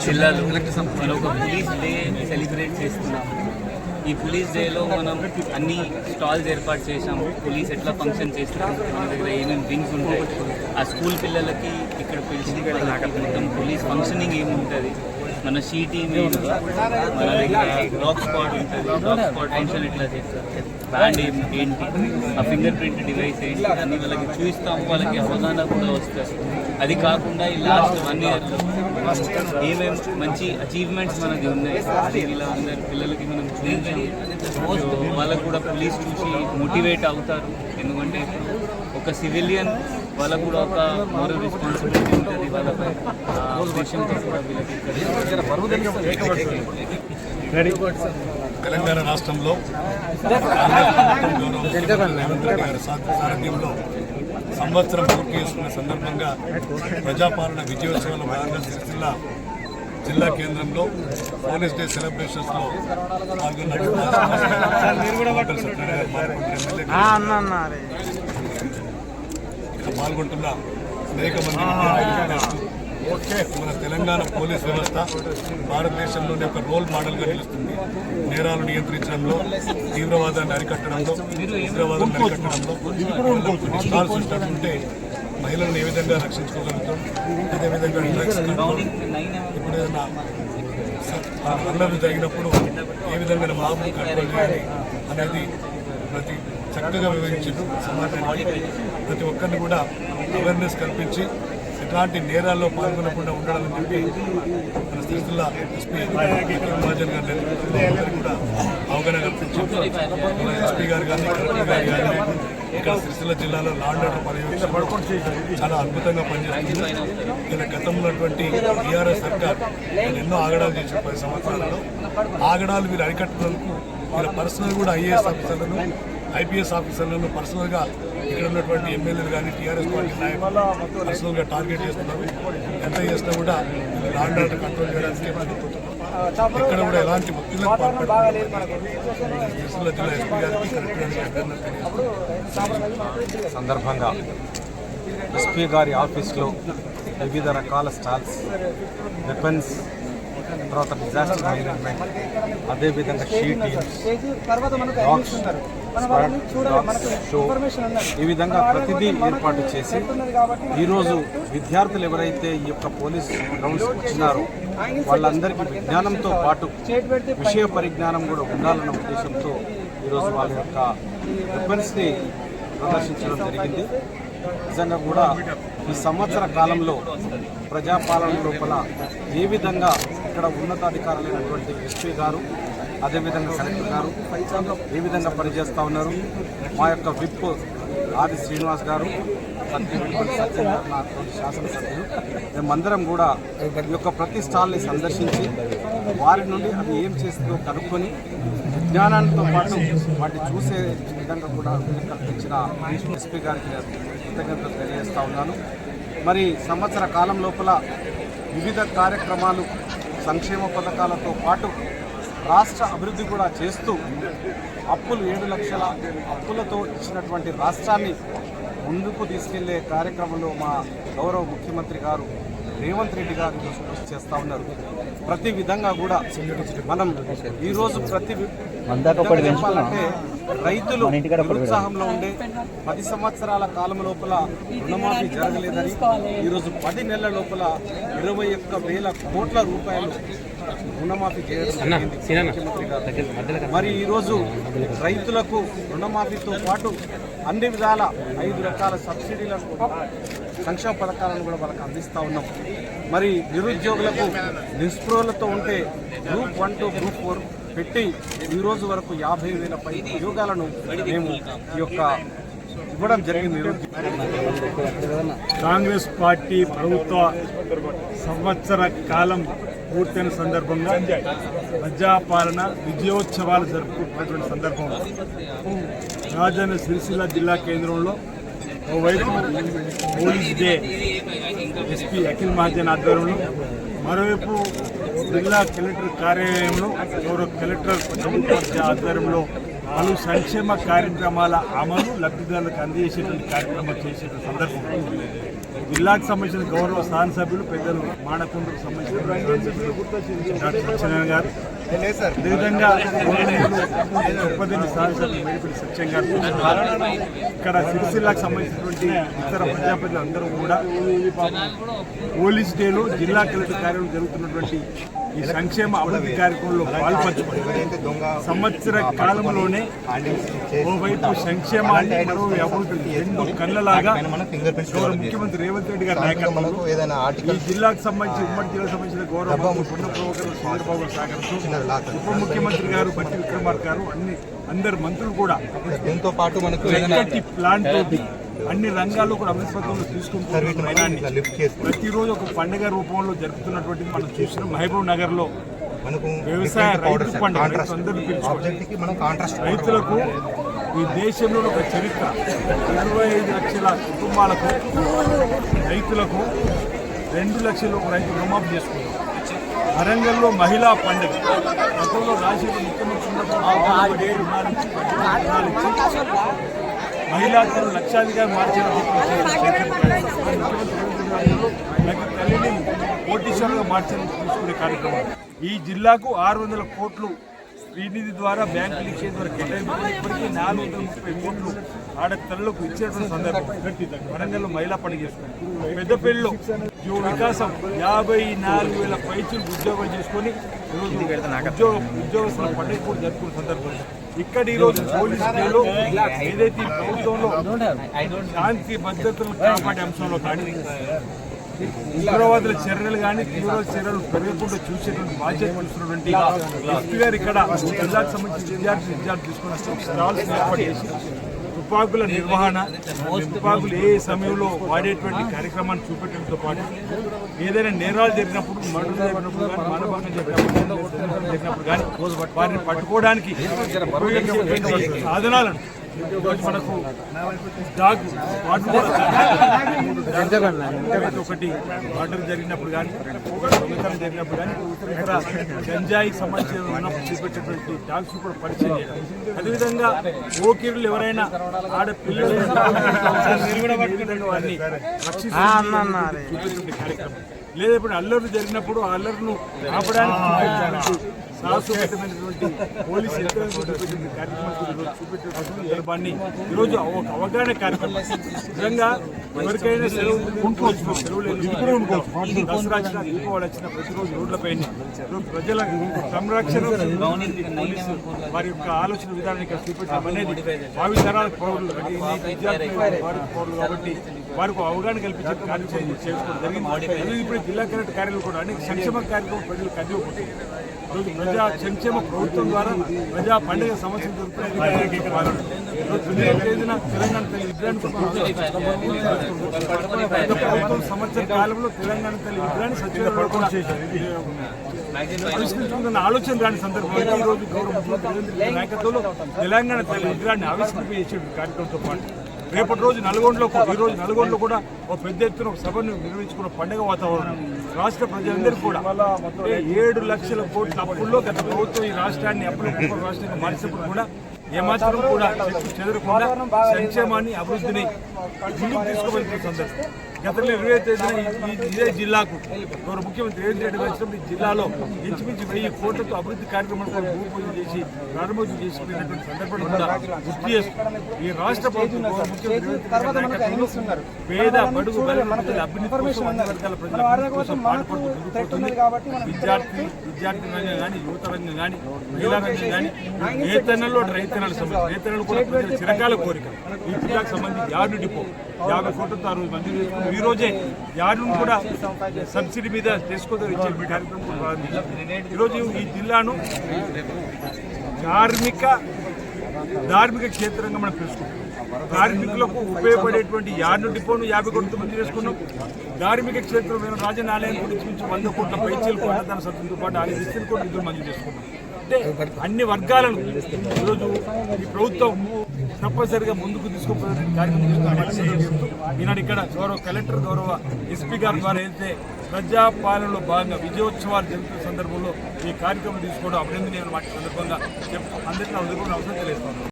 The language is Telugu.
జిల్లాలో మనం ఒక పోలీస్ డే సెలబ్రేట్ చేస్తున్నాము. ఈ పోలీస్ డేలో మనం అన్ని స్టాల్స్ ఏర్పాటు చేసాము. పోలీస్ ఎట్లా ఫంక్షన్ చేస్తాం, మన దగ్గర ఏమేమి వింగ్స్ ఉంటాయి, ఆ స్కూల్ పిల్లలకి ఇక్కడ పిలిచి మొత్తం పోలీస్ ఫంక్షనింగ్ ఏముంటుంది, మన సిటీ మీద మన దగ్గర డాగ్ స్పాట్ ఉంటుంది, డాగ్ స్పాట్ ఫంక్షన్ ఎట్లా చేస్తారు, బ్యాండ్ ఏంటి, ఆ ఫింగర్ ప్రింట్ డివైస్ ఏంటి అన్ని వాళ్ళకి చూపిస్తాము. వాళ్ళకి అవగాహన కూడా వస్తుంది. అది కాకుండా ఈ లాస్ట్ 1 yearలో ఏమేమి మంచి అచీవ్మెంట్స్ మనకి ఉన్నాయి అది ఇలా అందరు పిల్లలకి మనం చూపించి వాళ్ళకు కూడా పోలీస్ చూసి మోటివేట్ అవుతారు. ఎందుకంటే ఒక సివిలియన్ వాళ్ళకు కూడా ఒక మోరల్ రెస్పాన్సిబిలిటీ ఉంటుంది వాళ్ళపై. ఆ ఉద్దేశంతో కూడా వీళ్ళకి తెలంగాణ రాష్ట్రంలో సారథ్యంలో సంవత్సరం పూర్తి చేసుకున్న సందర్భంగా ప్రజాపాలన విజయోత్సవాల భాగంగా సిరిసిల్ల జిల్లా కేంద్రంలో పోలీస్ డే సెలబ్రేషన్స్లో పాల్గొంటున్న అనేక మంది మన తెలంగాణ పోలీస్ వ్యవస్థ భారతదేశంలోనే ఒక రోల్ మోడల్గా నిలుస్తుంది. నేరాలు నియంత్రించడంలో, తీవ్రవాదాన్ని అరికట్టడంలో, ఉగ్రవాదాన్ని అరికట్టడంలో కొన్ని స్టాల్స్ ఉంటే మహిళలను ఏ విధంగా రక్షించుకోగలుగుతాం, అదేవిధంగా డ్రగ్స్ ఇప్పుడు ఏదైనా అల్లర్లు జరిగినప్పుడు ఏ విధంగా మామూలు కంట్రోల్ చేయాలి అనేది చక్కగా వివరించారు. సమాజానికి ప్రతి ఒక్కరిని కూడా అవేర్నెస్ కల్పించి ఎట్లాంటి నేరాల్లో పాల్గొనకుండా ఉండాలని చెప్పి మన సిరిసిల్ల ఎస్పీ మహాజన్ గారి నేతృత్వంలో కూడా అవగాహన కల్పించారు. మన ఎస్పీ గారు కానీ కలెక్టర్ గారు కానీ ఇక్కడ సిరిసిల్ల జిల్లాలో లా అండ్ ఆర్డర్ పర్యవేక్షణ చాలా అద్భుతంగా పనిచేస్తుంది. ఈయన గతంలో ఉన్నటువంటి టీఆర్ఎస్ సర్కార్ ఎన్నో ఆగడాలు చేసిన 10 సంవత్సరాలలో ఆగడాలు మీరు అరికట్టడానికి వీళ్ళ పర్సనల్ కూడా ఐఏఎస్ ఆఫీసర్లను, ఐపీఎస్ ఆఫీసర్లను పర్సనల్గా ఇక్కడ ఉన్నటువంటి ఎమ్మెల్యేలు కానీ టీఆర్ఎస్ పార్టీ నాయకులు పర్సనల్గా టార్గెట్ చేస్తున్నారు. ఎంత చేసినా కూడా లా అండ్ ఆర్డర్ కంట్రోల్ చేయడానికి ఎక్కడ కూడా ఎలాంటి ఒత్తిళ్లకు పాల్పడాలి సిరిసిల్ల జిల్లా ఎస్పీ గారికి కలెక్టర్ సందర్భంగా ఎస్పీ గారి ఆఫీస్లో వివిధ రకాల స్టాల్స్, వెపన్స్, తర్వాత డిజాస్టర్ మేనేజ్మెంట్, అదేవిధంగా షీ టీమ్స్, షో, ఈ విధంగా ప్రతిదీ ఏర్పాటు చేసి ఈరోజు విద్యార్థులు ఎవరైతే ఈ యొక్క పోలీస్ గ్రౌండ్స్ వచ్చినారో వాళ్ళందరికీ విజ్ఞానంతో పాటు విషయ పరిజ్ఞానం కూడా ఉండాలన్న ఉద్దేశంతో ఈరోజు వాళ్ళ యొక్క వెపన్స్ని ప్రదర్శించడం జరిగింది. నిజంగా కూడా ఈ సంవత్సర కాలంలో ప్రజాపాలన లోపల ఏ విధంగా ఇక్కడ ఉన్నతాధికారులైనటువంటి ఎస్పీ గారు, అదేవిధంగా కలెక్టర్ గారు ఏ విధంగా పనిచేస్తూ ఉన్నారు, మా యొక్క విప్ ఆది శ్రీనివాస్ గారు, సత్యం గారు, శాసనసభ్యులు, మేమందరం కూడా ఈ యొక్క ప్రతి స్టాల్ని సందర్శించి వారి నుండి అది ఏం చేస్తుందో కనుక్కొని విజ్ఞానంతో పాటు వాటిని చూసే విధంగా కూడా కల్పించిన ఎస్పీ గారికి కృతజ్ఞతలు తెలియజేస్తూ ఉన్నాను. మరి సంవత్సర కాలం లోపల వివిధ కార్యక్రమాలు, సంక్షేమ పథకాలతో పాటు రాష్ట్ర అభివృద్ధి కూడా చేస్తూ అప్పులు 7 లక్షల అప్పులతో ఇచ్చినటువంటి రాష్ట్రాన్ని ముందుకు తీసుకెళ్లే కార్యక్రమంలో మా గౌరవ ముఖ్యమంత్రి గారు రేవంత్ రెడ్డి గారు కృషి చేస్తూ ఉన్నారు. ప్రతి విధంగా కూడా మనం ఈరోజు చెప్పాలంటే రైతులు నిరుత్సాహంలో ఉండే 10 సంవత్సరాల కాలం లోపల రుణమాఫీ జరగలేదని ఈరోజు 10 నెలల లోపల 21,000 కోట్ల రూపాయలు రుణమాఫీ చేయడం ముఖ్యమంత్రి గారు. మరి ఈరోజు రైతులకు రుణమాఫీతో పాటు అన్ని విధాల 5 రకాల సబ్సిడీలను, సంక్షేమ పథకాలను కూడా వాళ్ళకి అందిస్తూ ఉన్నాం. మరి నిరుద్యోగులకు నిస్పృహలతో ఉంటే గ్రూప్ 1 to గ్రూప్ 4 పెట్టి ఈరోజు వరకు 50,000 పై ఉద్యోగాలను మేము ఈ యొక్క ఇవ్వడం జరిగింది. కాంగ్రెస్ పార్టీ ప్రభుత్వ సంవత్సర కాలం పూర్తయిన సందర్భంగా ప్రజాపాలన విజయోత్సవాలు జరుపుకుంటున్నటువంటి సందర్భంలో రాజధాని సిరిసిల్ల జిల్లా కేంద్రంలో ఓవైపు police day SP Akhil Mahajan ఆధ్వర్యంలో, మరోవైపు జిల్లా కలెక్టర్ కార్యాలయంలో గౌరవ కలెక్టర్ ఆధ్వర్యంలో పలు సంక్షేమ కార్యక్రమాల అమలు లబ్ధిదారులకు అందజేసేటువంటి కార్యక్రమాలు చేసే సందర్భంలో జిల్లాకు సంబంధించిన గౌరవ శాసనసభ్యులు పెద్దలు మాడకొండకు సంబంధించిన శాసనసభ్యులు డాక్టర్ సత్యనారాయణ గారు, అదేవిధంగా ఉపదిని శాసనసభ్యులు మేడిపల్లి సత్యం గారు, ఇక్కడ సిరిసిల్లాకు సంబంధించినటువంటి ఇతర ప్రజాప్రతినిధులు అందరూ కూడా పోలీస్ డేలో జిల్లా కలెక్టర్ కార్యాలయం జరుగుతున్నటువంటి ఈ సంక్షేమ అభివృద్ధి కార్యక్రమంలో పాల్పంచుకొని సంవత్సర కాలంలోనే ఓవైపు సంక్షేమాన్ని మరో అభివృద్ధి రెండు కళ్ళలాగా ముఖ్యమంత్రి రేవంత్ రెడ్డి గారి నాయకత్వంలో ఈ జిల్లాకు సంబంధించి ఉమ్మడి జిల్లాకు సంబంధించిన గౌరవ కొండ ప్రభాకర్ చంద్రబాబు సహకారంతో ఉప ముఖ్యమంత్రి గారు బట్టి విక్రమార్క గారు అందరు మంత్రులు కూడా దీంతో పాటు మనకు ప్లాన్ తోటి అన్ని రంగాల్లో కూడా అభివృద్ధి పథకంలో తీసుకుంటున్న ప్రతిరోజు ఒక పండుగ రూపంలో జరుపుతున్నటువంటి మనం చూసిన మహబూబ్ నగర్ లో వ్యవసాయ రైతు పండుగ అందరూ పిలుచుకోవాలి. రైతులకు ఈ దేశంలో ఒక చరిత్ర 25 లక్షల కుటుంబాలకు రైతులకు 2 లక్షలు ఒక రైతు రుణమాఫీ చేసుకున్నారు. వరంగల్లో మహిళా పండుగ గతంలో రాజశేఖర ముఖ్యమంత్రి మహిళాతను లక్షాధిగా మార్చిన తల్లిని కోటీశ్వరులుగా మార్చడానికి తీసుకునే కార్యక్రమం. ఈ జిల్లాకు 600 కోట్లు శ్రీనిధి ద్వారా బ్యాంకు లింకేజ్ ద్వారా కేటాయింపు, ఇప్పటికీ 430 కోట్లు ఆడపిల్లలకు ఇచ్చేటువంటి సందర్భం వరంగల్లో మహిళా పండుగ చేసుకున్నారు. పెద్దపల్లిలో యువ వికాసం 54,000 పైచులు ఉద్యోగాలు చేసుకొని ఉద్యోగస్తుల పండుగ కూడా జరుపుకున్న సందర్భం. ఇక్కడ ఈరోజు పోలీస్ డేలో ఏదైతే ఈ ప్రభుత్వంలో శాంతి భద్రతలను కాపాడే అంశంలో కానీ ఉగ్రవాదుల చర్యలు కానీ తీవ్ర చర్యలు పెరగకుండా చూసేటువంటి బాధ్యత చూస్తున్నటువంటి ఎస్పీ గారు ఇక్కడ జిల్లాకు సంబంధించిన విద్యార్థులు తీసుకున్న స్టాల్స్ ఏర్పాటు చేసి తుపాకుల నిర్వహణ, తుపాకులు ఏ సమయంలో వాడేటువంటి కార్యక్రమాన్ని చూపెట్టడంతో పాటు ఏదైనా నేరాలు జరిగినప్పుడు మర్డర్ జరిగినప్పుడు కానీ మానభంగం జరిగినప్పుడు కానీ వారిని పట్టుకోవడానికి ఉపయోగించేటువంటి సాధనాలను మనకు ఒకటి మర్డర్ జరిగినప్పుడు కానీ దొంగతనం జరిగినప్పుడు కానీ ఇక్కడ గంజాయికి సంబంధించిన చూపెట్టేటువంటి డాగ్స్ కూడా పరిచయం చేయడం. అదేవిధంగా ఓకిరులు ఎవరైనా ఆడపిల్లలు వారిని రక్షించేటువంటి కార్యక్రమం. లేదా ఇప్పుడు అల్లర్లు జరిగినప్పుడు ఆ అల్లర్ను ఆపడానికి సాహసోపేతమైనటువంటి పోలీసు యంత్రాలు చూపెట్టిన కార్యక్రమాలు చూపెట్టే సందర్భాన్ని ఈరోజు ఒక అవగాహన కార్యక్రమం. నిజంగా ఎవరికైనా సెలవులు దసరా వచ్చిన దీపావళి వచ్చిన ప్రతిరోజు రోడ్లపైన ప్రజల సంరక్షణ పోలీసు వారి యొక్క ఆలోచన విధానం ఇక్కడ చూపెట్టడం అనేది భావి తరాల పౌరులు విద్యార్థులు పౌరులు కాబట్టి వారికి అవగాహన కల్పించే కార్యక్రమం చేసుకోవడం జరిగింది. ఇప్పుడు జిల్లా కలెక్టర్ కార్యాలయం కూడా అనేక సంక్షేమ కార్యక్రమం ప్రజలకు అందివ్వబోతుంది. ఈరోజు ప్రజా సంక్షేమ ప్రభుత్వం ద్వారా ప్రజా పండుగ సమస్యలు దొరుకుతాయి. తెలంగాణ తల్లి విగ్రహాన్ని ప్రభుత్వం సంవత్సర కాలంలో తెలంగాణ తల్లి విగ్రహాన్ని సచివాలయం ఆవిష్కరించుకున్న ఆలోచన రాని సందర్భంగా ఈరోజు గౌరవ ముఖ్యమంత్రి నాయకత్వంలో తెలంగాణ తల్లి విగ్రహాన్ని ఆవిష్కరింపజేసే కార్యక్రమంతో పాటు రేపటి రోజు ఈరోజు నల్గొండలో కూడా ఒక పెద్ద ఎత్తున ఒక సభను నిర్వహించుకున్న పండుగ వాతావరణం. రాష్ట్ర ప్రజలందరూ కూడా 7 లక్షల కోట్ల అప్పుల్లో గత ప్రభుత్వం ఈ రాష్ట్రాన్ని అప్పుల రాష్ట్రంగా మార్చినప్పుడు కూడా ఏమాత్రం కూడా చెదరకుండా సంక్షేమాన్ని అభివృద్ధిని ముందుకు తీసుకోవాల్సిన సందర్భం. గతంలో 20వ తేదీన ఇదే జిల్లాకు గౌరవ ముఖ్యమంత్రి రేవంత్ రెడ్డి వచ్చినప్పుడు ఈ జిల్లాలో ఇంచుమించు 1000 కోట్లతో అభివృద్ధి కార్యక్రమాలు భూపూజ చేసి ప్రారంభోత్సవం చేసుకునేటువంటి సందర్భాన్ని కూడా గుర్తు చేస్తున్నారు. ఈ రాష్ట్ర ప్రభుత్వం గౌరవ ముఖ్యమంత్రి పేద బడుగు ప్రజల అభివృద్ధి కోసం అన్ని వర్గాల ప్రజల కోసం పాటుపడుతుంది. విద్యార్థి రంగం కానీ యువత రంగం కానీ మహిళా రంగం కానీ నేతన్నలో రైతన్నలకు సంబంధించి నేతన్నలు కూడా ప్రజల చిరకాల కోరిక ఈ జిల్లాకు సంబంధించి యార్డు డిపో 50 కోట్లతో ఆ రోజు మంజూరు చేసుకుని ఈ రోజే యార్డును కూడా సబ్సిడీ మీద చేసుకోవడం ఇచ్చే కార్యక్రమం కూడా ప్రారంభించారు. ఈరోజు ఈ జిల్లాను ధార్మిక క్షేత్రంగా మనం తెలుసుకుంటాం. కార్మికులకు ఉపయోగపడేటువంటి యార్డు డిపోను 50 కోట్లతో మంజూరు చేసుకున్నాం. ధార్మిక క్షేత్రమైన రాజనాలయం గురించి 100 కోట్ల పైచీలు కూడా దాని సభ్యులతో పాటు 6 కోట్ల నిధులు మంజూరు చేసుకున్నాం. అంటే అన్ని వర్గాలను ఈరోజు ఈ ప్రభుత్వం తప్పనిసరిగా ముందుకు తీసుకుపోయే కార్యక్రమం ఈనాడు ఇక్కడ గౌరవ కలెక్టర్ గౌరవ ఎస్పీ గారి ద్వారా అయితే ప్రజాపాలనలో భాగంగా విజయోత్సవాలు జరుగుతున్న సందర్భంలో ఈ కార్యక్రమం తీసుకోవడం అభినందనీయమైన మాట సందర్భంగా అందరికీ అవసరం తెలియజేస్తాను.